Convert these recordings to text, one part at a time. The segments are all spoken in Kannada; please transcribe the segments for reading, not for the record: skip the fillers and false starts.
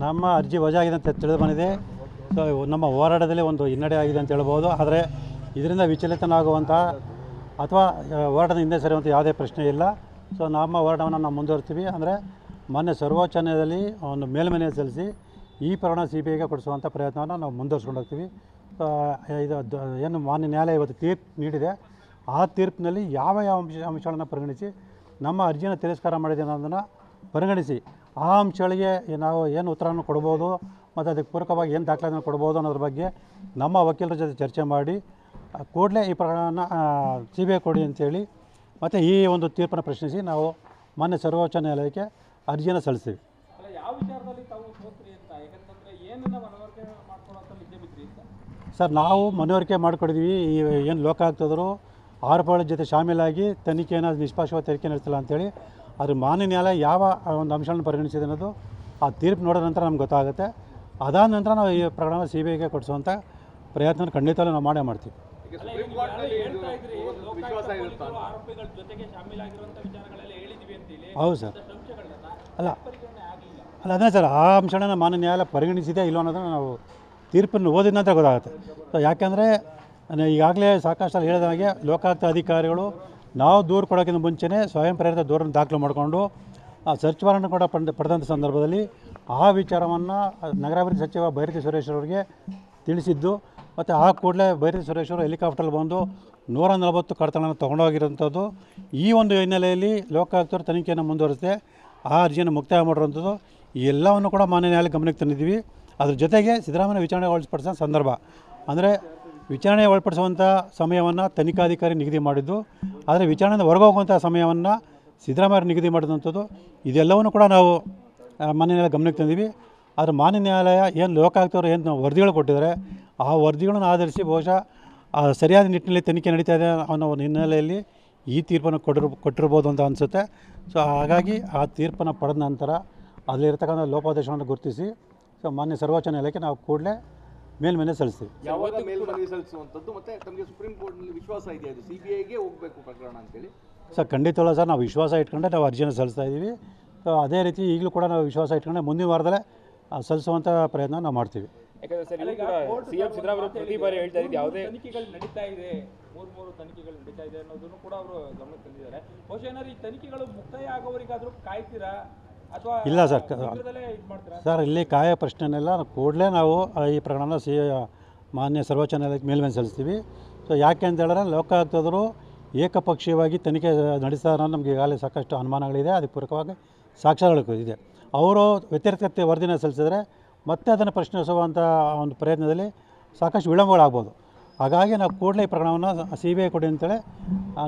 ನಮ್ಮ ಅರ್ಜಿ ವಜಾ ಆಗಿದೆ ಅಂತ ತಿಳಿದು ಬಂದಿದೆ. ಸೊ ನಮ್ಮ ಹೋರಾಟದಲ್ಲಿ ಒಂದು ಹಿನ್ನಡೆ ಆಗಿದೆ ಅಂತ ಹೇಳ್ಬೋದು. ಆದರೆ ಇದರಿಂದ ವಿಚಲಿತನಾಗುವಂಥ ಅಥವಾ ಹೋರಾಟದ ಹಿಂದೆ ಸರಿಯುವಂಥ ಯಾವುದೇ ಪ್ರಶ್ನೆ ಇಲ್ಲ. ಸೊ ನಮ್ಮ ಹೋರಾಟವನ್ನು ನಾವು ಮುಂದುವರಿಸ್ತೀವಿ. ಅಂದರೆ ಮೊನ್ನೆ ಸರ್ವೋಚ್ಚ ನ್ಯಾಯಾಲಯದಲ್ಲಿ ಒಂದು ಮೇಲ್ಮನವಿ ಸಲ್ಲಿಸಿ ಈ ಪ್ರಕರಣ CBIಗೆ ಕೊಡಿಸುವಂಥ ಪ್ರಯತ್ನವನ್ನು ನಾವು ಮುಂದುವರ್ಸ್ಕೊಂಡು ಹೋಗ್ತೀವಿ. ಇದು ಏನು ಮಾನ್ಯ ನ್ಯಾಯಾಲಯ ಇವತ್ತು ತೀರ್ಪು ನೀಡಿದೆ, ಆ ತೀರ್ಪಿನಲ್ಲಿ ಯಾವ ಅಂಶಗಳನ್ನು ಪರಿಗಣಿಸಿ ನಮ್ಮ ಅರ್ಜಿಯನ್ನು ತಿರಸ್ಕಾರ ಮಾಡಿದೆ ಅನ್ನೋದನ್ನು ಪರಿಗಣಿಸಿ ಆ ಅಂಶಗಳಿಗೆ ನಾವು ಏನು ಉತ್ತರವನ್ನು ಕೊಡ್ಬೋದು ಮತ್ತು ಅದಕ್ಕೆ ಪೂರಕವಾಗಿ ಏನು ದಾಖಲೆಯನ್ನು ಕೊಡ್ಬೋದು ಅನ್ನೋದ್ರ ಬಗ್ಗೆ ನಮ್ಮ ವಕೀಲರ ಜೊತೆ ಚರ್ಚೆ ಮಾಡಿ ಕೂಡಲೇ ಈ ಪ್ರಕರಣವನ್ನು CBI ಕೊಡಿ ಅಂತೇಳಿ ಮತ್ತು ಈ ಒಂದು ತೀರ್ಪನ್ನು ಪ್ರಶ್ನಿಸಿ ನಾವು ಮಾನ್ಯ ಸರ್ವೋಚ್ಚ ನ್ಯಾಯಾಲಯಕ್ಕೆ ಅರ್ಜಿಯನ್ನು ಸಲ್ಲಿಸ್ತೀವಿ. ಸರ್, ನಾವು ಮನವರಿಕೆ ಮಾಡಿಕೊಡಿದ್ವಿ. ಏನು ಲೋಕಾಯುಕ್ತರು ಆರೋಪಗಳ ಜೊತೆ ಶಾಮೀಲಾಗಿ ತನಿಖೆಯನ್ನು ನಿಷ್ಪಕ್ಷಪಾತ ತನಿಖೆ ನಡೆಸಿಲ್ಲ ಅಂತೇಳಿ. ಆದರೆ ಮಾನ್ಯ ನ್ಯಾಯಾಲಯ ಯಾವ ಒಂದು ಅಂಶಗಳನ್ನು ಪರಿಗಣಿಸಿದೆ ಅನ್ನೋದು ಆ ತೀರ್ಪು ನೋಡಿದ ನಂತರ ನಮ್ಗೆ ಗೊತ್ತಾಗುತ್ತೆ. ಅದಾದ ನಂತರ ನಾವು ಈ ಪ್ರಕರಣ CBIಗೆ ಕೊಡಿಸುವಂಥ ಪ್ರಯತ್ನ ಖಂಡಿತವೂ ನಾವು ಮಾಡೇ ಮಾಡ್ತೀವಿ. ಹೌದು ಸರ್. ಅಲ್ಲ ಅದೇ ಸರ್, ಆ ಅಂಶನ ಮಾನ್ಯ ನ್ಯಾಯಾಲಯ ಪರಿಗಣಿಸಿದೆ ಇಲ್ಲೋ ಅನ್ನೋದನ್ನು ನಾವು ತೀರ್ಪನ್ನು ಓದಿದ ನಂತರ ಗೊತ್ತಾಗುತ್ತೆ. ಸೊ ಯಾಕೆಂದರೆ ಈಗಾಗಲೇ ಸಾಕಷ್ಟು ಹೇಳಿದ ಹಾಗೆ ಲೋಕಾಯುಕ್ತ ಅಧಿಕಾರಿಗಳು ನಾವು ದೂರು ಕೊಡೋಕ್ಕಿಂತ ಮುಂಚೆನೇ ಸ್ವಯಂ ಪ್ರೇರಿತ ದೂರನ್ನು ದಾಖಲು ಮಾಡಿಕೊಂಡು ಸರ್ಚ್ ವಾರೆಂಟ್ ಕೂಡ ಪಡೆದಂಥ ಸಂದರ್ಭದಲ್ಲಿ ಆ ವಿಚಾರವನ್ನು ನಗರಾಭಿವೃದ್ಧಿ ಸಚಿವ ಬೈರತಿ ಸುರೇಶ್ ಅವರಿಗೆ ತಿಳಿಸಿದ್ದು. ಮತ್ತು ಆ ಕೂಡಲೇ ಬೈರತಿ ಸುರೇಶ್ ಅವರು ಹೆಲಿಕಾಪ್ಟರ್ಲ್ಲಿ ಬಂದು 140 ಕಡತಗಳನ್ನು ತೊಗೊಂಡೋಗಿರೋಂಥದ್ದು. ಈ ಒಂದು ಹಿನ್ನೆಲೆಯಲ್ಲಿ ಲೋಕಾಯುಕ್ತರು ತನಿಖೆಯನ್ನು ಮುಂದುವರಿಸದೆ ಆ ಅರ್ಜಿಯನ್ನು ಮುಕ್ತಾಯ ಮಾಡಿರುವಂಥದ್ದು ಈ ಎಲ್ಲವನ್ನು ಕೂಡ ಮಾನ್ಯ ನ್ಯಾಯಾಲಯ ಗಮನಕ್ಕೆ ತಂದಿದ್ದೀವಿ. ಅದ್ರ ಜೊತೆಗೆ ಸಿದ್ದರಾಮಯ್ಯ ವಿಚಾರಣೆ ಒಳಪಡಿಸೋ ಸಂದರ್ಭ ಅಂದರೆ ವಿಚಾರಣೆ ಒಳಪಡಿಸುವಂಥ ಸಮಯವನ್ನು ತನಿಖಾಧಿಕಾರಿ ನಿಗದಿ ಮಾಡಿದ್ದು, ಆದರೆ ವಿಚಾರಣೆಯಿಂದ ಹೊರಗೋಗುವಂಥ ಸಮಯವನ್ನು ಸಿದ್ದರಾಮಯ್ಯ ನಿಗದಿ ಮಾಡಿದಂಥದ್ದು. ಇದೆಲ್ಲವನ್ನು ಕೂಡ ನಾವು ಮಾನ್ಯ ನ್ಯಾಯಾಲಯ ಗಮನಕ್ಕೆ ತಂದೀವಿ. ಆದರೆ ಮಾನ್ಯ ನ್ಯಾಯಾಲಯ ಏನು ಲೋಕಾಯುಕ್ತರು ಏನು ವರದಿಗಳು ಕೊಟ್ಟಿದ್ದಾರೆ ಆ ವರದಿಗಳನ್ನು ಆಧರಿಸಿ ಬಹುಶಃ ಸರಿಯಾದ ನಿಟ್ಟಿನಲ್ಲಿ ತನಿಖೆ ನಡೀತಾ ಇದೆ ಅನ್ನೋ ಒಂದು ಹಿನ್ನೆಲೆಯಲ್ಲಿ ಈ ತೀರ್ಪನ್ನು ಕೊಟ್ಟಿರ್ಬೋದು ಅಂತ ಅನಿಸುತ್ತೆ. ಸೊ ಹಾಗಾಗಿ ಆ ತೀರ್ಪನ್ನು ಪಡೆದ ನಂತರ ಅಲ್ಲಿರ್ತಕ್ಕಂಥ ಲೋಪದೋಷವನ್ನು ಗುರುತಿಸಿ ಸೊ ಮಾನ್ಯ ಸರ್ವೋಚ್ಚ ನ್ಯಾಯಾಲಯಕ್ಕೆ ನಾವು ಕೂಡಲೇ ಮೇಲ್ಮನವಿ ಸಲ್ಲಿಸ್ತೀವಿ. ಯಾವಾಗ ಮೇಲ್ಮನವಿ ಸಲ್ಲಿಸುವಂಥದ್ದು ಮತ್ತು ತಮಗೆ ಸುಪ್ರೀಂ ಕೋರ್ಟ್ನಲ್ಲಿ ವಿಶ್ವಾಸ ಇದೆಯಾ ಇದು CBIಗೆ ಹೋಗಬೇಕು ಪ್ರಕರಣ ಅಂತೇಳಿ? ಸರ್, ಖಂಡಿತವಲ್ಲ ಸರ್. ನಾವು ವಿಶ್ವಾಸ ಇಟ್ಕೊಂಡೆ ನಾವು ಅರ್ಜಿಯನ್ನು ಸಲ್ಲಿಸ್ತಾ ಇದ್ದೀವಿ. ಸೊ ಅದೇ ರೀತಿ ಈಗಲೂ ಕೂಡ ನಾವು ವಿಶ್ವಾಸ ಇಟ್ಕೊಂಡೆ ಮುಂದಿನ ವಾರದಲ್ಲೇ ಸಲ್ಲಿಸುವಂಥ ಪ್ರಯತ್ನ ನಾವು ಮಾಡ್ತೀವಿ. ಯಾಕಂದರೆ ಸರ್ ಈಗ CM ಸಿದ್ದರಾಮಯ್ಯ ಪ್ರತಿ ಬಾರಿ ಹೇಳ್ತಾ ಇದ್ದು ಯಾವುದೇ ತನಿಖೆಗಳು ನಡೀತಾ ಇದೆ, ಮೂರು ತನಿಖೆಗಳು ನಡೀತಾ ಇದೆ ಅನ್ನೋದನ್ನು ಕೂಡ ಅವರು ಗಮನಕ್ಕೆ ತಂದಿದ್ದಾರೆ. ಬಹುಶಃ ಏನಾದ್ರು ಈ ತನಿಖೆಗಳು ಮುಕ್ತಾಯ ಆಗೋವರೆಗಾದರೂ ಕಾಯ್ತೀರಾ ಅಥವಾ ಇಲ್ಲ ಸರ್? ಸರ್, ಇಲ್ಲಿ ಕಾಯೋ ಪ್ರಶ್ನೆನೆಲ್ಲ ಕೂಡಲೇ ನಾವು ಈ ಪ್ರಕರಣನ ಮಾನ್ಯ ಸರ್ವೋಚ್ಚ ನ್ಯಾಯಾಲಯಕ್ಕೆ ಮೇಲ್ಮನವಿ ಸಲ್ಲಿಸ್ತೀವಿ. ಸೊ ಯಾಕೆ ಅಂತ ಹೇಳಿದ್ರೆ ಲೋಕಾಯುಕ್ತರು ಏಕಪಕ್ಷೀಯವಾಗಿ ತನಿಖೆ ನಡೆಸ್ತಾರೆ ಅನ್ನೋ ನಮಗೆ ಈಗಾಗಲೇ ಸಾಕಷ್ಟು ಅನುಮಾನಗಳಿದೆ. ಅದಕ್ಕೆ ಪೂರಕವಾಗಿ ಸಾಕ್ಷ್ಯಗಳು ಇದೆ. ಅವರು ವ್ಯತಿರಿಕ್ತ ವರದಿನ ಸಲ್ಲಿಸಿದರೆ ಮತ್ತೆ ಅದನ್ನು ಪ್ರಶ್ನಿಸುವಂಥ ಒಂದು ಪ್ರಯತ್ನದಲ್ಲಿ ಸಾಕಷ್ಟು ವಿಳಂಬಗಳಾಗ್ಬೋದು. ಹಾಗಾಗಿ ನಾವು ಕೂಡಲೇ ಈ ಪ್ರಕರಣವನ್ನು CBI ಕೊಡಿ ಅಂತೇಳಿ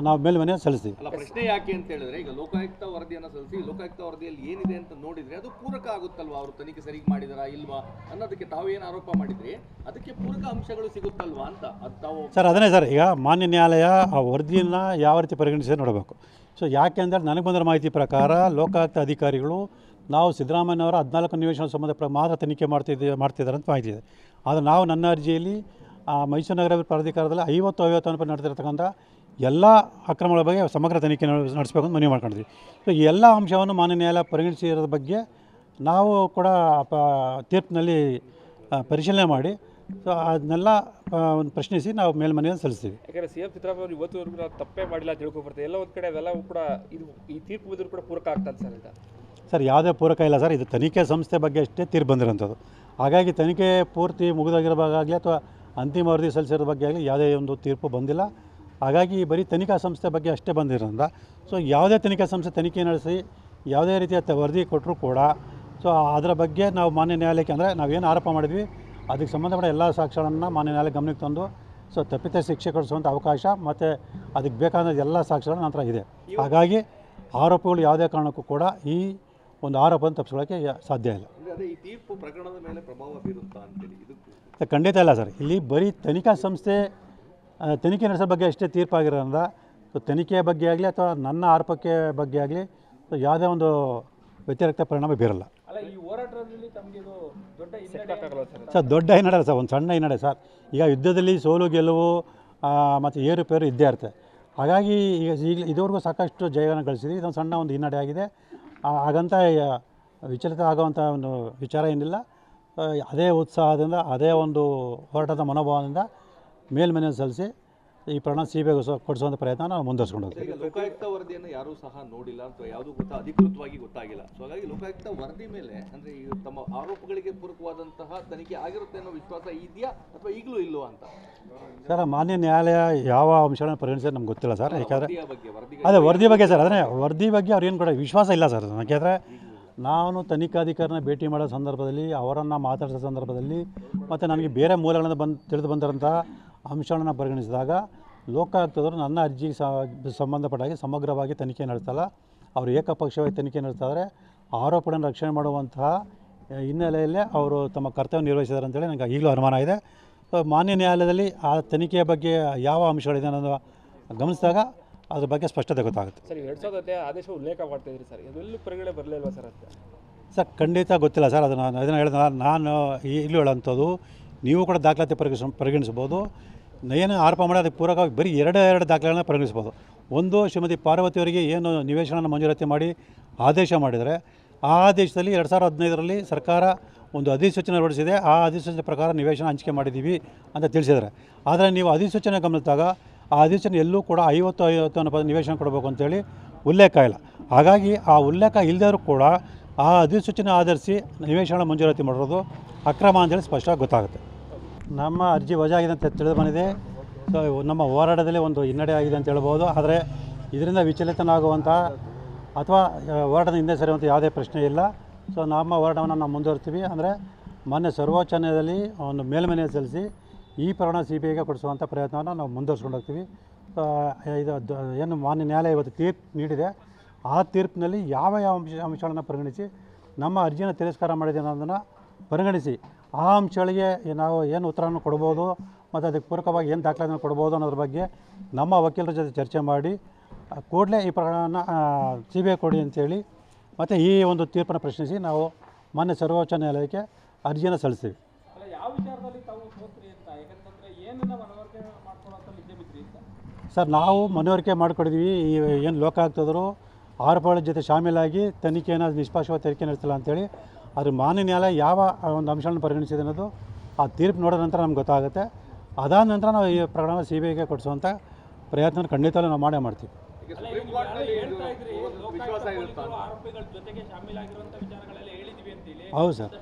ನಾವು ಮೇಲ್ಮನವಿ ಸಲ್ಲಿಸ್ತೀವಿ. ಅಲ್ಲ, ಪ್ರಶ್ನೆ ಯಾಕೆ ಅಂತ ಹೇಳಿದ್ರೆ ಈಗ ಲೋಕಾಯುಕ್ತ ವರದಿಯನ್ನು ಸಲ್ಲಿಸಿ ಲೋಕಾಯುಕ್ತ ವರದಿಯಲ್ಲಿ ಏನಿದೆ ಅಂತ ನೋಡಿದರೆ ಅದು ಪೂರಕ ಆಗುತ್ತಲ್ವಾ? ಅವರು ತನಿಖೆ ಸರಿಗೆ ಮಾಡಿದಾರಾ ಇಲ್ವಾ ಅನ್ನೋದಕ್ಕೆ ತಾವೇನು ಆರೋಪ ಮಾಡಿದ್ರಿ ಅದಕ್ಕೆ ಪೂರಕ ಅಂಶಗಳು ಸಿಗುತ್ತಲ್ವಾ ಅಂತ ಅದು ತಾವು ಸರ್ ಅದನ್ನೇ ಸರ್. ಈಗ ಮಾನ್ಯ ನ್ಯಾಯಾಲಯ ಆ ವರದಿಯನ್ನು ಯಾವ ರೀತಿ ಪರಿಗಣಿಸಿ ನೋಡಬೇಕು. ಸೊ ಯಾಕೆ ಅಂದರೆ ನನಗೆ ಬಂದಿರೋ ಮಾಹಿತಿ ಪ್ರಕಾರ ಲೋಕಾಯುಕ್ತ ಅಧಿಕಾರಿಗಳು ನಾವು ಸಿದ್ದರಾಮಯ್ಯನವರ 14 ನಿವೇಶನ ಸಂಬಂಧ ಮಾತ್ರ ತನಿಖೆ ಮಾಡ್ತಿದ್ದಾರೆ ಅಂತ ಮಾಹಿತಿ ಇದೆ. ಆದರೆ ನಾವು ನನ್ನ ಅರ್ಜಿಯಲ್ಲಿ ಮೈಸೂರು ನಗರಾಭಿವೃದ್ಧಿ ಪ್ರಾಧಿಕಾರದಲ್ಲಿ 50 ನಡೆದಿರ್ತಕ್ಕಂಥ ಎಲ್ಲ ಅಕ್ರಮಗಳ ಬಗ್ಗೆ ಸಮಗ್ರ ತನಿಖೆ ನಡೆಸಬೇಕು ಅಂತ ಮನವಿ ಮಾಡ್ಕೊಂಡಿದ್ವಿ. ಸೊ ಈ ಎಲ್ಲ ಅಂಶವನ್ನು ಮಾನ್ಯ ನ್ಯಾಯಾಲಯ ಪರಿಗಣಿಸಿರೋದ್ರ ಬಗ್ಗೆ ನಾವು ಕೂಡ ತೀರ್ಪಿನಲ್ಲಿ ಪರಿಶೀಲನೆ ಮಾಡಿ ಸೊ ಅದನ್ನೆಲ್ಲ ಒಂದು ಪ್ರಶ್ನಿಸಿ ನಾವು ಮೇಲ್ಮನವಿಯನ್ನು ಸಲ್ಲಿಸ್ತೀವಿ. ಯಾಕಂದರೆ CM ಸಿದ್ದರಾಮಯ್ಯ ಅವರು ಇವತ್ತುವರೆಗೂ ನಾವು ತಪ್ಪೇ ಮಾಡಿಲ್ಲ ಅಂತ ತಿಳ್ಕೊಬರ್ತೇವೆ. ಎಲ್ಲ ಒಂದು ಕಡೆ ಅದೆಲ್ಲವೂ ಕೂಡ ಇದು ಈ ತೀರ್ಪು ಬಂದರೂ ಕೂಡ ಪೂರಕ ಆಗ್ತದೆ ಸರ್ ಅಂತ? ಸರ್, ಯಾವುದೇ ಪೂರಕ ಇಲ್ಲ ಸರ್. ಇದು ತನಿಖೆ ಸಂಸ್ಥೆ ಬಗ್ಗೆ ಅಷ್ಟೇ ತೀರ್ಪು ಬಂದಿರೋಂಥದ್ದು. ಹಾಗಾಗಿ ತನಿಖೆ ಪೂರ್ತಿ ಮುಗಿದೋಗಿರೋವಾಗಲಿ ಅಥವಾ ಅಂತಿಮ ವರದಿ ಸಲ್ಲಿಸಿರೋ ಬಗ್ಗೆ ಆಗಲಿ ಯಾವುದೇ ಒಂದು ತೀರ್ಪು ಬಂದಿಲ್ಲ. ಹಾಗಾಗಿ ಬರೀ ತನಿಖಾ ಸಂಸ್ಥೆ ಬಗ್ಗೆ ಅಷ್ಟೇ ಬಂದಿರೋದ್ರಿಂದ ಸೊ ಯಾವುದೇ ತನಿಖಾ ಸಂಸ್ಥೆ ತನಿಖೆ ನಡೆಸಿ ಯಾವುದೇ ರೀತಿಯ ವರದಿ ಕೊಟ್ಟರೂ ಕೂಡ ಸೊ ಅದರ ಬಗ್ಗೆ ನಾವು ಮಾನ್ಯ ನ್ಯಾಯಾಲಯಕ್ಕೆ ಅಂದರೆ ನಾವೇನು ಆರೋಪ ಮಾಡಿದ್ವಿ ಅದಕ್ಕೆ ಸಂಬಂಧಪಟ್ಟ ಎಲ್ಲ ಸಾಕ್ಷ್ಯಗಳನ್ನು ಮಾನ್ಯ ನ್ಯಾಯಾಲಯ ಗಮನಕ್ಕೆ ತಂದು ಸೊ ತಪ್ಪಿತ ಶಿಕ್ಷೆ ಕೊಡಿಸುವಂಥ ಅವಕಾಶ ಮತ್ತು ಅದಕ್ಕೆ ಬೇಕಾದ ಎಲ್ಲ ಸಾಕ್ಷ್ಯಗಳು ನಂತರ ಇದೆ. ಹಾಗಾಗಿ ಆರೋಪಗಳು ಯಾವುದೇ ಕಾರಣಕ್ಕೂ ಕೂಡ ಈ ಒಂದು ಆರೋಪವನ್ನು ತಪ್ಪಿಸ್ಕೊಳ್ಳೋಕ್ಕೆ ಸಾಧ್ಯ ಇಲ್ಲ. ಈ ತೀರ್ಪು ಪ್ರಕರಣದ ಮೇಲೆ ಪ್ರಭಾವ ಬೀರುತ್ತಾ ಅಂತೇಳಿ ಇದಕ್ಕೂ ಖಂಡಿತ ಇಲ್ಲ ಸರ್. ಇಲ್ಲಿ ಬರೀ ತನಿಖಾ ಸಂಸ್ಥೆ ತನಿಖೆ ನಡೆಸೋ ಬಗ್ಗೆ ಅಷ್ಟೇ ತೀರ್ಪಾಗಿರೋದ್ರಿಂದ ಸೊ ತನಿಖೆಯ ಬಗ್ಗೆ ಆಗಲಿ ಅಥವಾ ನನ್ನ ಆರೋಪಕ್ಕೆ ಬಗ್ಗೆ ಆಗಲಿ ಸೊ ಯಾವುದೇ ಒಂದು ವ್ಯತಿರಿಕ್ತ ಪರಿಣಾಮ ಬೀರಲ್ಲ. ಸರ್, ದೊಡ್ಡ ಹಿನ್ನಡೆ ಸರ್, ಒಂದು ಸಣ್ಣ ಹಿನ್ನಡೆ ಸರ್. ಈಗ ಯುದ್ಧದಲ್ಲಿ ಸೋಲು ಗೆಲುವು ಮತ್ತು ಏರುಪೇರು ಇದ್ದೇ ಇರುತ್ತೆ. ಹಾಗಾಗಿ ಈಗ ಇದುವರೆಗೂ ಸಾಕಷ್ಟು ಜಯಗಳನ್ನು ಗಳಿಸಿದ್ವಿ. ಇದೊಂದು ಸಣ್ಣ ಒಂದು ಹಿನ್ನಡೆ ಆಗಿದೆ. ಹಾಗಂತ ವಿಚಲಿತ ಆಗುವಂಥ ಒಂದು ವಿಚಾರ ಏನಿಲ್ಲ. ಅದೇ ಉತ್ಸಾಹದಿಂದ ಅದೇ ಒಂದು ಹೋರಾಟದ ಮನೋಭಾವದಿಂದ ಮೇಲ್ಮನೆಯನ್ನು ಸಲ್ಲಿಸಿ ಈ ಪ್ರಕರಣ CBI ಕೊಡಿಸುವಂಥ ಪ್ರಯತ್ನ ನಾವು ಮುಂದುವರಿಸ್ಕೊಂಡು ಹೋಗ್ತೀವಿ. ಈಗ ಲೋಕಾಯುಕ್ತ ವರದಿಯನ್ನು ಯಾರೂ ಸಹ ನೋಡಿಲ್ಲ ಅಥವಾ ಯಾವುದು ಅಧಿಕೃತವಾಗಿ ಗೊತ್ತಾಗಿಲ್ಲ. ಸೊ ಹಾಗಾಗಿ ಲೋಕಾಯುಕ್ತ ವರದಿ ಮೇಲೆ ಅಂದರೆ ಈ ತಮ್ಮ ಆರೋಪಗಳಿಗೆ ಪೂರಕವಾದಂತಹ ತನಿಖೆ ಆಗಿರುತ್ತೆ ಅನ್ನೋ ವಿಶ್ವಾಸ ಇದೆಯಾ ಅಥವಾ ಈಗಲೂ ಇಲ್ವಾ ಅಂತ? ಸರ್, ಮಾನ್ಯ ನ್ಯಾಯಾಲಯ ಯಾವ ಅಂಶಗಳನ್ನು ಪರಿಗಣಿಸಿದ್ರೆ ನಮ್ಗೆ ಗೊತ್ತಿಲ್ಲ ಸರ್. ಯಾಕೆಂದರೆ ವರದಿ ಅದೇ ವರದಿ ಬಗ್ಗೆ ಸರ್, ಅದನ್ನೇ ವರದಿ ಬಗ್ಗೆ ಅವ್ರು ಏನು ಕೂಡ ವಿಶ್ವಾಸ ಇಲ್ಲ ಸರ್. ಯಾಕೆಂದರೆ ನಾನು ತನಿಖಾಧಿಕಾರಿನ ಭೇಟಿ ಮಾಡೋ ಸಂದರ್ಭದಲ್ಲಿ, ಅವರನ್ನು ಮಾತಾಡಿಸೋ ಸಂದರ್ಭದಲ್ಲಿ ಮತ್ತು ನನಗೆ ಬೇರೆ ಮೂಲಗಳಿಂದ ತಿಳಿದು ಬಂದಿರೋಂಥ ಅಂಶಗಳನ್ನು ಪರಿಗಣಿಸಿದಾಗ ಲೋಕಾಯುಕ್ತದವರು ನನ್ನ ಅರ್ಜಿಗೆ ಸಂಬಂಧಪಟ್ಟಾಗಿ ಸಮಗ್ರವಾಗಿ ತನಿಖೆ ನಡೆಸ್ತಲ್ಲ. ಅವರು ಏಕಪಕ್ಷವಾಗಿ ತನಿಖೆ ನಡೆಸ್ತಾಯಿದ್ರೆ ಆರೋಪಗಳನ್ನು ರಕ್ಷಣೆ ಮಾಡುವಂತಹ ಹಿನ್ನೆಲೆಯಲ್ಲೇ ಅವರು ತಮ್ಮ ಕರ್ತವ್ಯ ನಿರ್ವಹಿಸಿದ್ದಾರೆ ಅಂತೇಳಿ ನನಗೆ ಈಗಲೂ ಅನುಮಾನ ಇದೆ. ಮಾನ್ಯ ನ್ಯಾಯಾಲಯದಲ್ಲಿ ಆ ತನಿಖೆಯ ಬಗ್ಗೆ ಯಾವ ಅಂಶಗಳಿದೆ ಅನ್ನೋದು ಗಮನಿಸಿದಾಗ ಅದ್ರ ಬಗ್ಗೆ ಸ್ಪಷ್ಟತೆ ಗೊತ್ತಾಗುತ್ತೆ. ಸರ್, 2010 ಆದೇಶ ಉಲ್ಲೇಖ ಮಾಡ್ತಾಯಿದ್ರಿ ಸರ್, ಇದೆಲ್ಲೂ ಪರಿಗಣನೆ ಬರಲಿಲ್ವಾ ಸರ್ ಅಂತ? ಸರ್, ಖಂಡಿತ ಗೊತ್ತಿಲ್ಲ ಸರ್. ಅದನ್ನು ಹೇಳಿದ ನಾನು ಈಗಲೂ ಹೇಳೋಂಥದ್ದು, ನೀವು ಕೂಡ ದಾಖಲಾತಿ ಪರಿಗಣಿಸ್ಬೋದು. ಏನು ಆರೋಪ ಮಾಡಿ ಅದಕ್ಕೆ ಪೂರಕವಾಗಿ ಬರೀ ಎರಡು ದಾಖಲೆಗಳನ್ನ ಪರಿಗಣಿಸ್ಬೋದು. ಒಂದು, ಶ್ರೀಮತಿ ಪಾರ್ವತಿಯವರಿಗೆ ಏನು ನಿವೇಶನ ಮಂಜೂರಾತಿ ಮಾಡಿ ಆದೇಶ ಮಾಡಿದರೆ, ಆ ಆದೇಶದಲ್ಲಿ 2015ರಲ್ಲಿ ಸರ್ಕಾರ ಒಂದು ಅಧಿಸೂಚನೆ ಹೊರಡಿಸಿದೆ. ಆ ಅಧಿಸೂಚನೆ ಪ್ರಕಾರ ನಿವೇಶನ ಹಂಚಿಕೆ ಮಾಡಿದ್ದೀವಿ ಅಂತ ತಿಳಿಸಿದ್ದಾರೆ. ಆದರೆ ನೀವು ಅಧಿಸೂಚನೆ ಗಮನಿಸಿದಾಗ ಆ ಅಧಿಸೂಚನೆ ಎಲ್ಲೂ ಕೂಡ 50 ಅನ್ನೋ ನಿವೇಶನ ಕೊಡಬೇಕು ಅಂತೇಳಿ ಉಲ್ಲೇಖ ಇಲ್ಲ. ಹಾಗಾಗಿ ಆ ಉಲ್ಲೇಖ ಇಲ್ಲದರೂ ಕೂಡ ಆ ಅಧಿಸೂಚನೆ ಆಧರಿಸಿ ನಿವೇಶನ ಮಂಜೂರಾತಿ ಮಾಡಿರೋದು ಅಕ್ರಮ ಅಂತೇಳಿ ಸ್ಪಷ್ಟವಾಗಿ ಗೊತ್ತಾಗುತ್ತೆ. ನಮ್ಮ ಅರ್ಜಿ ವಜಾ ಆಗಿದೆ ಅಂತ ತಿಳಿದು ಬಂದಿದೆ. ಸೊ ನಮ್ಮ ಹೋರಾಟದಲ್ಲಿ ಒಂದು ಹಿನ್ನಡೆ ಆಗಿದೆ ಅಂತ ಹೇಳ್ಬೋದು. ಆದರೆ ಇದರಿಂದ ವಿಚಲಿತನಾಗುವಂಥ ಅಥವಾ ಹೋರಾಟದ ಹಿಂದೆ ಸರಿಯುವಂಥ ಯಾವುದೇ ಪ್ರಶ್ನೆ ಇಲ್ಲ. ಸೊ ನಮ್ಮ ಹೋರಾಟವನ್ನು ನಾವು ಮುಂದುವರಿಸ್ತೀವಿ. ಅಂದರೆ ಮೊನ್ನೆ ಸರ್ವೋಚ್ಚ ನ್ಯಾಯಾಲಯದಲ್ಲಿ ಒಂದು ಮೇಲ್ಮನೆ ಸಲ್ಲಿಸಿ ಈ ಪ್ರಕರಣ CBIಗೆ ಕೊಡಿಸುವಂಥ ಪ್ರಯತ್ನವನ್ನು ನಾವು ಮುಂದುವರಿಸ್ಕೊಂಡು ಹೋಗ್ತೀವಿ. ಇದು ಏನು ಮಾನ್ಯ ನ್ಯಾಯಾಲಯ ಇವತ್ತು ತೀರ್ಪು ನೀಡಿದೆ, ಆ ತೀರ್ಪಿನಲ್ಲಿ ಯಾವ ಅಂಶಗಳನ್ನು ಪರಿಗಣಿಸಿ ನಮ್ಮ ಅರ್ಜಿಯನ್ನು ತಿರಸ್ಕಾರ ಮಾಡಿದೆ ಅನ್ನೋದನ್ನು ಪರಿಗಣಿಸಿ ಆ ಅಂಶಗಳಿಗೆ ನಾವು ಏನು ಉತ್ತರವನ್ನು ಕೊಡ್ಬೋದು ಮತ್ತು ಅದಕ್ಕೆ ಪೂರಕವಾಗಿ ಏನು ದಾಖಲೆಯನ್ನು ಕೊಡ್ಬೋದು ಅನ್ನೋದ್ರ ಬಗ್ಗೆ ನಮ್ಮ ವಕೀಲರ ಜೊತೆ ಚರ್ಚೆ ಮಾಡಿ ಕೂಡಲೇ ಈ ಪ್ರಕರಣವನ್ನು CBI ಕೊಡಿ ಅಂತೇಳಿ ಮತ್ತು ಈ ಒಂದು ತೀರ್ಪನ್ನು ಪ್ರಶ್ನಿಸಿ ನಾವು ಮಾನ್ಯ ಸರ್ವೋಚ್ಚ ನ್ಯಾಯಾಲಯಕ್ಕೆ ಅರ್ಜಿಯನ್ನು ಸಲ್ಲಿಸ್ತೀವಿ. ಸರ್, ನಾವು ಮನವರಿಕೆ ಮಾಡಿಕೊಡಿದ್ವಿ. ಏನು ಲೋಕಾಯುಕ್ತದರು ಆರೋಪಗಳ ಜೊತೆ ಶಾಮೀಲಾಗಿ ತನಿಖೆಯನ್ನು ನಿಷ್ಪಕ್ಷಪಾತ ತನಿಖೆ ನಡೆಸಿಲ್ಲ ಅಂತೇಳಿ. ಆದರೆ ಮಾನ್ಯ ನ್ಯಾಯಾಲಯ ಯಾವ ಒಂದು ಅಂಶಗಳನ್ನು ಪರಿಗಣಿಸಿದೆ ಅನ್ನೋದು ಆ ತೀರ್ಪು ನೋಡಿದ ನಂತರ ನಮ್ಗೆ ಗೊತ್ತಾಗುತ್ತೆ. ಅದಾದ ನಂತರ ನಾವು ಈ ಪ್ರಕರಣ CBIಗೆ ಕೊಡಿಸುವಂಥ ಪ್ರಯತ್ನ ಖಂಡಿತವೂ ನಾವು ಮಾಡೇ ಮಾಡ್ತೀವಿ. ಹೌದು ಸರ್.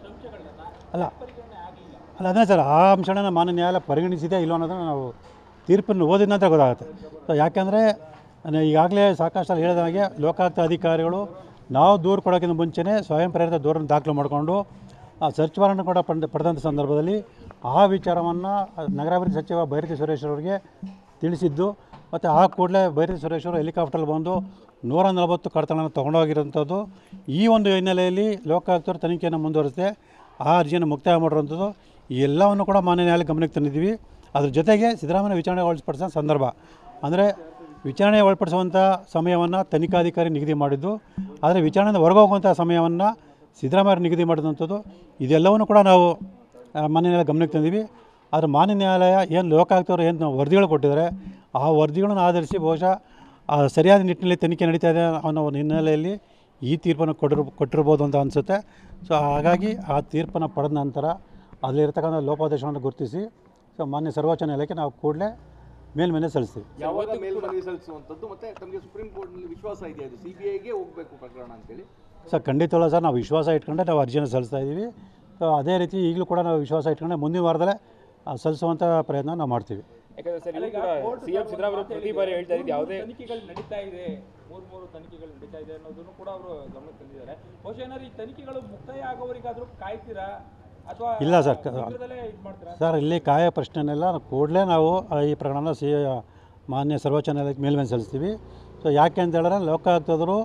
ಅದೇ ಸರ್, ಆ ಅಂಶನ ಮಾನ್ಯ ನ್ಯಾಯಾಲಯ ಪರಿಗಣಿಸಿದೆ ಇಲ್ಲೋ ಅನ್ನೋದನ್ನು ನಾವು ತೀರ್ಪನ್ನು ಓದಿದ ನಂತರ ಗೊತ್ತಾಗುತ್ತೆ. ಸೊ ಯಾಕೆಂದರೆ ಈಗಾಗಲೇ ಸಾಕಷ್ಟು ಹೇಳಿದ ಹಾಗೆ ಲೋಕಾಯುಕ್ತ ಅಧಿಕಾರಿಗಳು ನಾವು ದೂರು ಕೊಡೋಕ್ಕಿಂತ ಮುಂಚೆನೇ ಸ್ವಯಂ ಪ್ರೇರಿತ ದೂರನ್ನು ದಾಖಲು ಮಾಡಿಕೊಂಡು ಸರ್ಚ್ ವಾರೆಂಟ್ ಕೂಡ ಪಡೆದಂಥ ಸಂದರ್ಭದಲ್ಲಿ ಆ ವಿಚಾರವನ್ನು ನಗರಾಭಿವೃದ್ಧಿ ಸಚಿವ ಬೈರತಿ ಸುರೇಶ್ ಅವರಿಗೆ ತಿಳಿಸಿದ್ದು ಮತ್ತು ಆ ಕೂಡಲೇ ಬೈರತಿ ಸುರೇಶ್ ಅವರು ಹೆಲಿಕಾಪ್ಟರ್ ಬಂದು 140 ಕಡತಗಳನ್ನು ತೊಗೊಂಡೋಗಿರೋಂಥದ್ದು. ಈ ಒಂದು ಹಿನ್ನೆಲೆಯಲ್ಲಿ ಲೋಕಾಯುಕ್ತರು ತನಿಖೆಯನ್ನು ಮುಂದುವರಿಸದೆ ಆ ಅರ್ಜಿಯನ್ನು ಮುಕ್ತಾಯ ಮಾಡಿರುವಂಥದ್ದು ಈ ಎಲ್ಲವನ್ನು ಕೂಡ ಮಾನ್ಯ ನ್ಯಾಯಾಲಯ ಗಮನಕ್ಕೆ ತಂದಿದ್ದೀವಿ. ಅದ್ರ ಜೊತೆಗೆ ಸಿದ್ದರಾಮಯ್ಯ ವಿಚಾರಣೆ ಒಳಪಡಿಸೋ ಸಂದರ್ಭ ಅಂದರೆ ವಿಚಾರಣೆ ಒಳಪಡಿಸುವಂಥ ಸಮಯವನ್ನು ತನಿಖಾಧಿಕಾರಿ ನಿಗದಿ ಮಾಡಿದ್ದು, ಆದರೆ ವಿಚಾರಣೆಯಿಂದ ಹೊರಗೋಗುವಂಥ ಸಮಯವನ್ನು ಸಿದ್ದರಾಮಯ್ಯ ನಿಗದಿ ಮಾಡಿದಂಥದ್ದು. ಇದೆಲ್ಲವನ್ನು ಕೂಡ ನಾವು ಮಾನ್ಯ ನ್ಯಾಯಾಲಯ ಗಮನಕ್ಕೆ ತಂದೀವಿ. ಆದರೆ ಮಾನ್ಯ ನ್ಯಾಯಾಲಯ ಏನು ಲೋಕಾಯುಕ್ತವರು ಏನು ವರದಿಗಳು ಕೊಟ್ಟಿದ್ದಾರೆ ಆ ವರದಿಗಳನ್ನು ಆಧರಿಸಿ ಬಹುಶಃ ಸರಿಯಾದ ನಿಟ್ಟಿನಲ್ಲಿ ತನಿಖೆ ನಡೀತಾ ಇದೆ ಅನ್ನೋ ಒಂದು ಹಿನ್ನೆಲೆಯಲ್ಲಿ ಈ ತೀರ್ಪನ್ನು ಕೊಟ್ಟಿರ್ಬೋದು ಅಂತ ಅನಿಸುತ್ತೆ. ಸೊ ಹಾಗಾಗಿ ಆ ತೀರ್ಪನ್ನು ಪಡೆದ ನಂತರ ಅಲ್ಲಿರ್ತಕ್ಕಂಥ ಲೋಪದೋಷಗಳನ್ನು ಗುರುತಿಸಿ ಸೊ ಮಾನ್ಯ ಸರ್ವೋಚ್ಚ ನ್ಯಾಯಾಲಯಕ್ಕೆ ನಾವು ಕೂಡಲೇ ಮೇಲ್ಮನೆ ಸಲ್ಲಿಸ್ತೀವಿ. ಯಾವಾಗ ಮೇಲ್ಮನವಿ ಸಲ್ಲಿಸುವಂಥದ್ದು ಮತ್ತು ತಮಗೆ ಸುಪ್ರೀಂ ಕೋರ್ಟ್ನಲ್ಲಿ ವಿಶ್ವಾಸ ಇದೆಯಾ ಇದು CBIಗೆ ಹೋಗಬೇಕು ಪ್ರಕರಣ ಅಂತೇಳಿ? ಸರ್, ಖಂಡಿತವಲ್ಲ ಸರ್. ನಾವು ವಿಶ್ವಾಸ ಇಟ್ಕೊಂಡೆ ನಾವು ಅರ್ಜಿಯನ್ನು ಸಲ್ಲಿಸ್ತಾ ಇದ್ದೀವಿ. ಸೊ ಅದೇ ರೀತಿ ಈಗಲೂ ಕೂಡ ನಾವು ವಿಶ್ವಾಸ ಇಟ್ಕೊಂಡೆ ಮುಂದಿನ ವಾರದಲ್ಲೇ ಸಲ್ಲಿಸುವಂಥ ಪ್ರಯತ್ನ ನಾವು ಮಾಡ್ತೀವಿ. ಯಾಕಂದರೆ ಸರ್, ಈಗ CM ಸಿದ್ದರಾಮಯ್ಯ ಪ್ರತಿ ಬಾರಿ ಹೇಳ್ತಾ ಇದ್ದು ಯಾವುದೇ ತನಿಖೆಗಳು ನಡೀತಾ ಇದೆ, 3 ತನಿಖೆಗಳು ನಡೀತಾ ಇದೆ ಅನ್ನೋದನ್ನು ಕೂಡ ಅವರು ಗಮನಕ್ಕೆ ತಂದಿದ್ದಾರೆ. ಬಹುಶಃ ಏನಾದ್ರು ಈ ತನಿಖೆಗಳು ಮುಕ್ತಾಯ ಆಗೋವರೆಗಾದರೂ ಕಾಯ್ತೀರಾ ಅಥವಾ ಇಲ್ಲ ಸರ್. ಸರ್, ಇಲ್ಲಿ ಕಾಯ ಪ್ರಶ್ನೆನೆಲ್ಲ ಕೂಡಲೇ ನಾವು ಈ ಪ್ರಕರಣನ ಮಾನ್ಯ ಸರ್ವೋಚ್ಚ ನ್ಯಾಯಾಲಯಕ್ಕೆ ಮೇಲ್ಮನೆ ಸಲ್ಲಿಸ್ತೀವಿ. ಸೊ ಯಾಕೆ ಅಂತ ಹೇಳಿದ್ರೆ ಲೋಕಾಯುಕ್ತದರು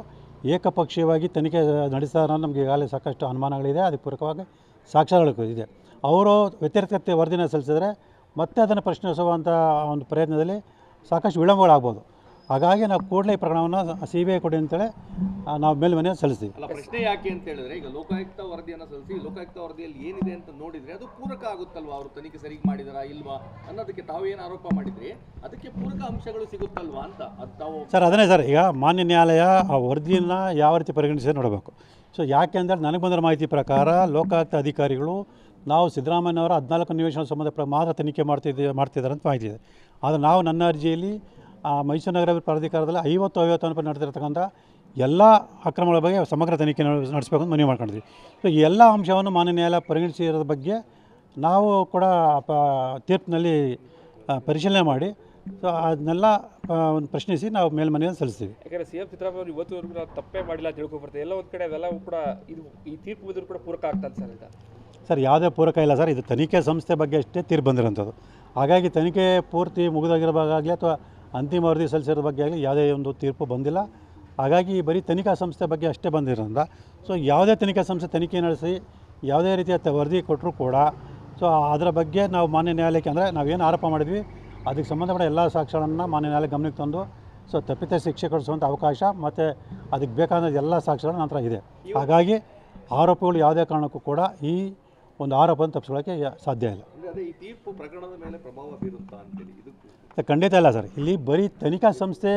ಏಕಪಕ್ಷೀಯವಾಗಿ ತನಿಖೆ ನಡೆಸ್ತಾರೆ ಅನ್ನೋ ನಮಗೆ ಈಗಾಗಲೇ ಸಾಕಷ್ಟು ಅನುಮಾನಗಳಿದೆ. ಅದಕ್ಕೆ ಪೂರಕವಾಗಿ ಸಾಕ್ಷ್ಯಗಳು ಇದೆ. ಅವರು ವ್ಯತಿರಿಕ್ತ ವರದಿನ ಸಲ್ಲಿಸಿದರೆ ಮತ್ತೆ ಅದನ್ನು ಪ್ರಶ್ನಿಸುವಂಥ ಒಂದು ಪ್ರಯತ್ನದಲ್ಲಿ ಸಾಕಷ್ಟು ವಿಳಂಬಗಳಾಗ್ಬೋದು. ಹಾಗಾಗಿ ನಾವು ಕೂಡಲೇ ಈ ಪ್ರಕರಣವನ್ನು CBI ಕೊಡಿ ಅಂತೇಳಿ ನಾವು ಮೇಲ್ಮನೆ ಸಲ್ಲಿಸ್ತೀವಿ. ಅಲ್ಲ, ಪ್ರಶ್ನೆ ಯಾಕೆ ಅಂತ ಹೇಳಿದ್ರೆ ಈಗ ಲೋಕಾಯುಕ್ತ ವರದಿಯನ್ನು ಸಲ್ಲಿಸಿ ಲೋಕಾಯುಕ್ತ ವರದಿಯಲ್ಲಿ ಏನಿದೆ ಅಂತ ನೋಡಿದ್ರೆ ಅದು ಪೂರಕ ಆಗುತ್ತಲ್ವಾ, ಅವರು ತನಿಖೆ ಸರಿಗೆ ಮಾಡಿದಾರಾ ಇಲ್ವಾ ಅನ್ನೋದಕ್ಕೆ ತಾವೇನು ಆರೋಪ ಮಾಡಿದ್ರಿ ಅದಕ್ಕೆ ಪೂರಕ ಅಂಶಗಳು ಸಿಗುತ್ತಲ್ವಾ ಅಂತ ಅದು ತಾವು ಸರ್. ಅದನ್ನೇ ಸರ್, ಈಗ ಮಾನ್ಯ ನ್ಯಾಯಾಲಯ ಆ ವರದಿಯನ್ನು ಯಾವ ರೀತಿ ಪರಿಗಣಿಸಿದೆ ನೋಡಬೇಕು. ಸೊ ಯಾಕೆಂದರೆ ನನಗೆ ಬಂದಿರೋ ಮಾಹಿತಿ ಪ್ರಕಾರ ಲೋಕಾಯುಕ್ತ ಅಧಿಕಾರಿಗಳು ನಾವು ಸಿದ್ದರಾಮಯ್ಯನವರ 14 ನಿವೇಶನ ಸಂಬಂಧ ಮಾತ್ರ ತನಿಖೆ ಮಾಡ್ತಿದ್ದಾರೆ ಅಂತ ಮಾಹಿತಿ ಇದೆ. ಆದರೆ ನಾವು ನನ್ನ ಅರ್ಜಿಯಲ್ಲಿ ಮೈಸೂರು ನಗರ ಪ್ರಾಧಿಕಾರದಲ್ಲಿ 50 ನಡೆದಿರ್ತಕ್ಕಂಥ ಎಲ್ಲ ಅಕ್ರಮಗಳ ಬಗ್ಗೆ ಸಮಗ್ರ ತನಿಖೆ ನಡೆಸಬೇಕು ಅಂತ ಮನವಿ ಮಾಡ್ಕೊಂಡಿದ್ವಿ. ಸೊ ಈ ಎಲ್ಲ ಅಂಶವನ್ನು ಮಾನ್ಯ ನ್ಯಾಯಾಲಯ ಪರಿಗಣಿಸಿರೋದ್ರ ಬಗ್ಗೆ ನಾವು ಕೂಡ ತೀರ್ಪಿನಲ್ಲಿ ಪರಿಶೀಲನೆ ಮಾಡಿ ಸೊ ಅದನ್ನೆಲ್ಲ ಒಂದು ಪ್ರಶ್ನಿಸಿ ನಾವು ಮೇಲ್ಮನೆಯನ್ನು ಸಲ್ಲಿಸ್ತೀವಿ. ಯಾಕಂದರೆ ಸಿ ಎಂ ಸಿದ್ದರಾಮಯ್ಯ ಅವರು ಇವತ್ತುವರೆಗೂ ನಾವು ತಪ್ಪೇ ಮಾಡಿಲ್ಲ ತಿಳ್ಕೊಬರ್ತೇವೆ. ಎಲ್ಲ ಒಂದು ಕಡೆ ಅದೆಲ್ಲವೂ ಕೂಡ ಇದು ಈ ತೀರ್ಪು ಬಂದರೂ ಕೂಡ ಪೂರಕ ಆಗ್ತದೆ ಸರ್ ಈಗ. ಸರ್ ಯಾವುದೇ ಪೂರಕ ಇಲ್ಲ ಸರ್, ಇದು ತನಿಖೆ ಸಂಸ್ಥೆ ಬಗ್ಗೆ ಅಷ್ಟೇ ತೀರ್ಪು ಬಂದಿರೋಂಥದ್ದು. ಹಾಗಾಗಿ ತನಿಖೆ ಪೂರ್ತಿ ಮುಗಿದೋಗಿರೋವಾಗಲಿ ಅಥವಾ ಅಂತಿಮ ವರದಿ ಸಲ್ಲಿಸಿರೋ ಬಗ್ಗೆ ಆಗಲಿ ಯಾವುದೇ ಒಂದು ತೀರ್ಪು ಬಂದಿಲ್ಲ. ಹಾಗಾಗಿ ಬರೀ ತನಿಖಾ ಸಂಸ್ಥೆ ಬಗ್ಗೆ ಅಷ್ಟೇ ಬಂದಿರೋದ್ರಿಂದ ಸೊ ಯಾವುದೇ ತನಿಖಾ ಸಂಸ್ಥೆ ತನಿಖೆ ನಡೆಸಿ ಯಾವುದೇ ರೀತಿಯ ವರದಿ ಕೊಟ್ಟರೂ ಕೂಡ ಸೊ ಅದರ ಬಗ್ಗೆ ನಾವು ಮಾನ್ಯ ನ್ಯಾಯಾಲಯಕ್ಕೆ ಅಂದರೆ ನಾವೇನು ಆರೋಪ ಮಾಡಿದ್ವಿ ಅದಕ್ಕೆ ಸಂಬಂಧಪಟ್ಟ ಎಲ್ಲ ಸಾಕ್ಷ್ಯಗಳನ್ನು ಮಾನ್ಯ ನ್ಯಾಯಾಲಯ ಗಮನಕ್ಕೆ ತಂದು ಸೊ ತಪ್ಪಿತ ಶಿಕ್ಷೆ ಕೊಡಿಸುವಂಥ ಅವಕಾಶ ಮತ್ತು ಅದಕ್ಕೆ ಬೇಕಾದ ಎಲ್ಲ ಸಾಕ್ಷ್ಯಗಳು ನಂತರ ಇದೆ. ಹಾಗಾಗಿ ಆರೋಪಗಳು ಯಾವುದೇ ಕಾರಣಕ್ಕೂ ಕೂಡ ಈ ಒಂದು ಆರೋಪವನ್ನು ತಪ್ಪಿಸ್ಕೊಳ್ಳೋಕ್ಕೆ ಸಾಧ್ಯ ಇಲ್ಲ. ಅದೇ ಈ ತೀರ್ಪು ಪ್ರಕರಣದ ಮೇಲೆ ಪ್ರಭಾವ ಬೀರುತ್ತಾ ಅಂತೇಳಿ ಇದಕ್ಕೂ ಖಂಡಿತ ಇಲ್ಲ ಸರ್. ಇಲ್ಲಿ ಬರೀ ತನಿಖಾ ಸಂಸ್ಥೆ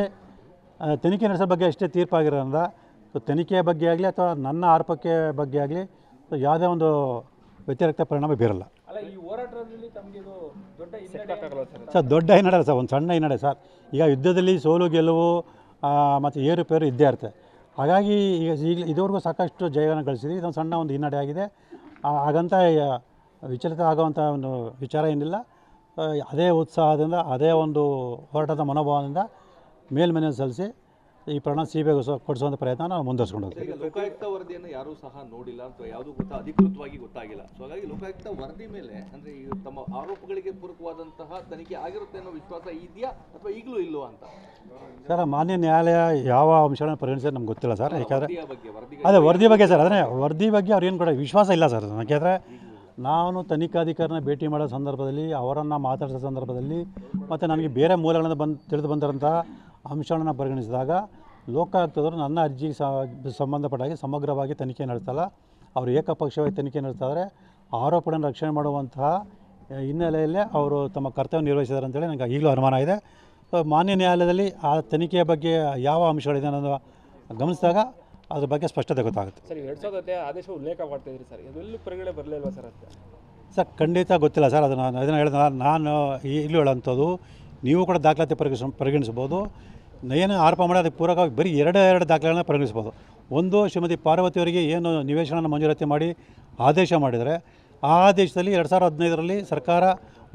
ತನಿಖೆ ನಡೆಸೋ ಬಗ್ಗೆ ಅಷ್ಟೇ ತೀರ್ಪಾಗಿರೋದ್ರಿಂದ ಸೊ ತನಿಖೆಯ ಬಗ್ಗೆ ಆಗಲಿ ಅಥವಾ ನನ್ನ ಆರೋಪಕ್ಕೆ ಬಗ್ಗೆ ಆಗಲಿ ಸೊ ಯಾವುದೇ ಒಂದು ವ್ಯತಿರಿಕ್ತ ಪರಿಣಾಮ ಬೀರಲ್ಲ. ಅಲ್ಲ ಈ ಹೋರಾಟದಲ್ಲಿ ತಮಗೆ ಇದು ದೊಡ್ಡ ಹಿನ್ನಡೆ ಸರ್ ದೊಡ್ಡ ಹಿನ್ನಡೆ ಸರ್, ಒಂದು ಸಣ್ಣ ಹಿನ್ನಡೆ ಸರ್. ಈಗ ಯುದ್ಧದಲ್ಲಿ ಸೋಲು ಗೆಲುವು ಮತ್ತು ಏರುಪೇರು ಇದ್ದೇ ಇರುತ್ತೆ. ಹಾಗಾಗಿ ಈಗ ಇದುವರೆಗೂ ಸಾಕಷ್ಟು ಜಯವನ್ನು ಗಳಿಸಿದ್ವಿ. ಇದೊಂದು ಸಣ್ಣ ಒಂದು ಹಿನ್ನಡೆ ಆಗಿದೆ. ಹಾಗಂತ ವಿಚಲಿತ ಆಗುವಂಥ ಒಂದು ವಿಚಾರ ಏನಿಲ್ಲ. ಅದೇ ಉತ್ಸಾಹದಿಂದ ಅದೇ ಒಂದು ಹೋರಾಟದ ಮನೋಭಾವದಿಂದ ಮೇಲ್ಮನೆಯನ್ನು ಸಲ್ಲಿಸಿ ಈ ಪ್ರಕರಣ ಸಿಬಿಐಗೆ ಕೊಡಿಸುವಂಥ ಪ್ರಯತ್ನ ನಾವು ಮುಂದುವರಿಸ್ಕೊಂಡು ಹೋಗ್ತೀವಿ. ಈಗ ಲೋಕಾಯುಕ್ತ ವರದಿಯನ್ನು ಯಾರೂ ಸಹ ನೋಡಿಲ್ಲ ಅಥವಾ ಯಾವುದೂ ಅಧಿಕೃತವಾಗಿ ಗೊತ್ತಾಗಿಲ್ಲ. ಸೊ ಹಾಗಾಗಿ ಲೋಕಾಯುಕ್ತ ವರದಿ ಮೇಲೆ ಅಂದರೆ ಈ ತಮ್ಮ ಆರೋಪಗಳಿಗೆ ಪೂರಕವಾದಂತಹ ತನಿಖೆ ಆಗಿರುತ್ತೆ ಅನ್ನೋ ವಿಶ್ವಾಸ ಇದೆಯಾ ಅಥವಾ ಈಗಲೂ ಇಲ್ಲೋ ಅಂತ? ಸರ್ ಮಾನ್ಯ ನ್ಯಾಯಾಲಯ ಯಾವ ಅಂಶಗಳನ್ನು ಪರಿಗಣಿಸಿದ್ರೆ ನಮ್ಗೆ ಗೊತ್ತಿಲ್ಲ ಸರ್. ಯಾಕಂದರೆ ವರದಿ ಅದೇ ವರದಿ ಬಗ್ಗೆ ಸರ್, ಅದನ್ನೇ ವರದಿ ಬಗ್ಗೆ ಅವ್ರು ಏನು ಕೂಡ ವಿಶ್ವಾಸ ಇಲ್ಲ ಸರ್. ಯಾಕೆಂದರೆ ನಾನು ತನಿಖಾಧಿಕಾರಿನ ಭೇಟಿ ಮಾಡೋ ಸಂದರ್ಭದಲ್ಲಿ ಅವರನ್ನು ಮಾತಾಡಿಸೋ ಸಂದರ್ಭದಲ್ಲಿ ಮತ್ತು ನನಗೆ ಬೇರೆ ಮೂಲಗಳಿಂದ ತಿಳಿದು ಬಂದಿರೋಂಥ ಅಂಶಗಳನ್ನು ಪರಿಗಣಿಸಿದಾಗ ಲೋಕಾಯುಕ್ತದವರು ನನ್ನ ಅರ್ಜಿಗೆ ಸಂಬಂಧಪಟ್ಟಾಗಿ ಸಮಗ್ರವಾಗಿ ತನಿಖೆ ನಡೆಸಲ್ಲ. ಅವರು ಏಕಪಕ್ಷವಾಗಿ ತನಿಖೆ ನಡೆಸ್ತಾಯಿದ್ರೆ ಆರೋಪಗಳನ್ನು ರಕ್ಷಣೆ ಮಾಡುವಂತಹ ಹಿನ್ನೆಲೆಯಲ್ಲೇ ಅವರು ತಮ್ಮ ಕರ್ತವ್ಯ ನಿರ್ವಹಿಸಿದ್ದಾರೆ ಅಂತೇಳಿ ನನಗೆ ಈಗಲೂ ಅನುಮಾನ ಇದೆ. ಮಾನ್ಯ ನ್ಯಾಯಾಲಯದಲ್ಲಿ ಆ ತನಿಖೆಯ ಬಗ್ಗೆ ಯಾವ ಅಂಶಗಳಿದೆ ಅನ್ನೋದು ಗಮನಿಸಿದಾಗ ಅದ್ರ ಬಗ್ಗೆ ಸ್ಪಷ್ಟತೆ ಗೊತ್ತಾಗುತ್ತೆ. ಸರ್ 2010 ಆದೇಶ ಉಲ್ಲೇಖ ಮಾಡ್ತಾಯಿದ್ರಿ ಸರ್, ಇದೆಲ್ಲೂ ಪರಿಗಣನೆ ಬರಲಿಲ್ವಾ ಸರ್ ಅಂತ? ಸರ್ ಖಂಡಿತ ಗೊತ್ತಿಲ್ಲ ಸರ್. ಅದನ್ನು ಹೇಳಿದ ನಾನು ಈಗಲೂ ಹೇಳೋಂಥದ್ದು ನೀವು ಕೂಡ ದಾಖಲಾತಿ ಪರಿಗಣಿಸ್ಬೋದು. ಏನು ಆರೋಪ ಮಾಡಿ ಅದಕ್ಕೆ ಪೂರಕವಾಗಿ ಬರೀ ಎರಡು ದಾಖಲೆಗಳನ್ನ ಪರಿಗಣಿಸ್ಬೋದು. ಒಂದು, ಶ್ರೀಮತಿ ಪಾರ್ವತಿಯವರಿಗೆ ಏನು ನಿವೇಶನ ಮಂಜೂರಾತಿ ಮಾಡಿ ಆದೇಶ ಮಾಡಿದರೆ ಆ ಆದೇಶದಲ್ಲಿ 2015ರಲ್ಲಿ ಸರ್ಕಾರ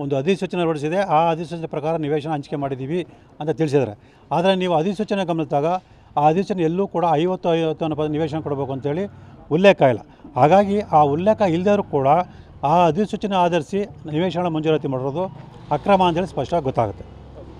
ಒಂದು ಅಧಿಸೂಚನೆ ಹೊರಡಿಸಿದೆ. ಆ ಅಧಿಸೂಚನೆ ಪ್ರಕಾರ ನಿವೇಶನ ಹಂಚಿಕೆ ಮಾಡಿದ್ದೀವಿ ಅಂತ ತಿಳಿಸಿದ್ದಾರೆ. ಆದರೆ ನೀವು ಅಧಿಸೂಚನೆ ಗಮನಿಸಿದಾಗ ಆ ಅಧಿಸೂಚನೆ ಎಲ್ಲೂ ಕೂಡ 50 ಅನ್ನೋ ನಿವೇಶನ ಕೊಡಬೇಕು ಅಂತೇಳಿ ಉಲ್ಲೇಖ ಇಲ್ಲ. ಹಾಗಾಗಿ ಆ ಉಲ್ಲೇಖ ಇಲ್ಲದರೂ ಕೂಡ ಆ ಅಧಿಸೂಚನೆ ಆಧರಿಸಿ ನಿವೇಶನ ಮಂಜೂರಾತಿ ಮಾಡಿರೋದು ಅಕ್ರಮ ಅಂತೇಳಿ ಸ್ಪಷ್ಟವಾಗಿ ಗೊತ್ತಾಗುತ್ತೆ.